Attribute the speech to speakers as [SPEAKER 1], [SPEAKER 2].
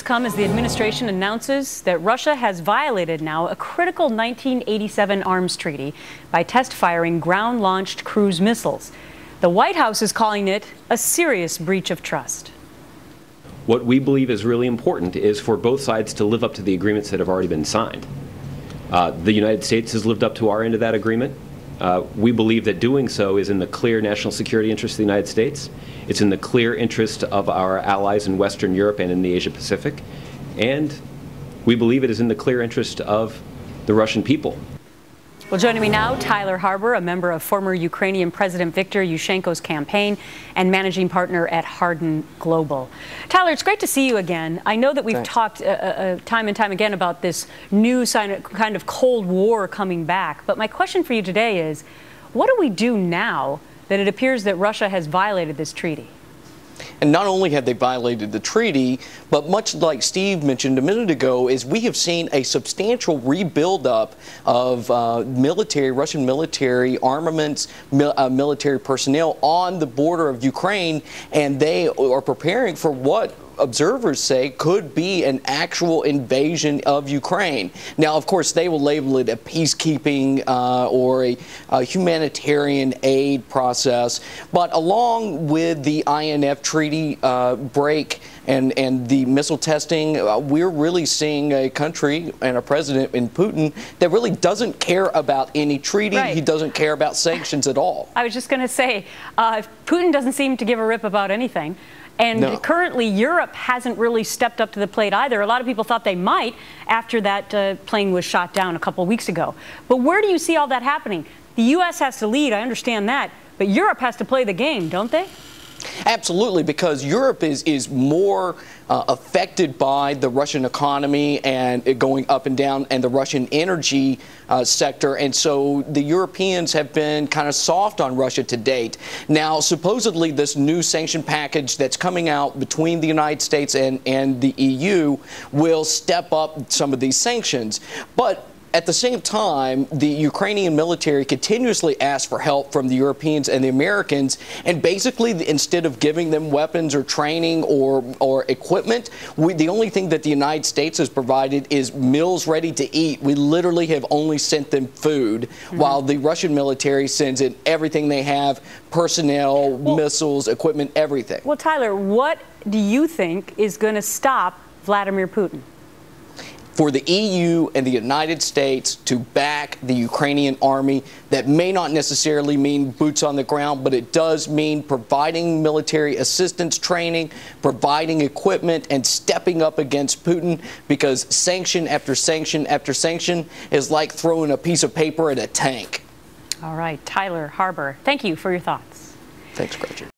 [SPEAKER 1] Come as the administration announces that Russia has violated now a critical 1987 arms treaty by test firing ground-launched cruise missiles. The White House is calling it a serious breach of trust.
[SPEAKER 2] What we believe is really important is for both sides to live up to the agreements that have already been signed. The United States has lived up to our end of that agreement. We believe that doing so is in the clear national security interest of the United States. It's in the clear interest of our allies in Western Europe and in the Asia Pacific. And we believe it is in the clear interest of the Russian people.
[SPEAKER 1] Well, joining me now, Tyler Harbour, a member of former Ukrainian President Viktor Yushchenko's campaign and managing partner at Hardin Global. Tyler, it's great to see you again. I know that we've talked time and time again about this new kind of Cold War coming back. But my question for you today is, what do we do now that it appears that Russia has violated this treaty?
[SPEAKER 3] And not only have they violated the treaty, but much like Steve mentioned a minute ago, is we have seen a substantial rebuild-up of Russian military armaments, military personnel on the border of Ukraine, and they are preparing for what observers say could be an actual invasion of Ukraine. Now, of course, they will label it a peacekeeping or a humanitarian aid process. But along with the INF treaty break and the missile testing, we're really seeing a country and a president in Putin that really doesn't care about any treaty. Right. He doesn't care about sanctions at all.
[SPEAKER 1] I was just going to say, Putin doesn't seem to give a rip about anything. And currently, Europe hasn't really stepped up to the plate either. A lot of people thought they might after that plane was shot down a couple of weeks ago. But where do you see all that happening? The U.S. has to lead, I understand that, but Europe has to play the game, don't they?
[SPEAKER 3] Absolutely, because Europe is more affected by the Russian economy and it going up and down and the Russian energy sector. And so the Europeans have been kind of soft on Russia to date. Now, supposedly this new sanction package that's coming out between the United States and the EU will step up some of these sanctions. But at the same time, the Ukrainian military continuously asks for help from the Europeans and the Americans, and basically, instead of giving them weapons or training or equipment, the only thing that the United States has provided is meals ready to eat. We literally have only sent them food, while the Russian military sends in everything they have, personnel, missiles, equipment, everything.
[SPEAKER 1] Well, Tyler, what do you think is going to stop Vladimir Putin?
[SPEAKER 3] For the EU and the United States to back the Ukrainian army. That may not necessarily mean boots on the ground, but it does mean providing military assistance training, providing equipment, and stepping up against Putin, because sanction after sanction after sanction is like throwing a piece of paper at a tank.
[SPEAKER 1] All right, Tyler Harbour, thank you for your thoughts.
[SPEAKER 3] Thanks, Gretchen.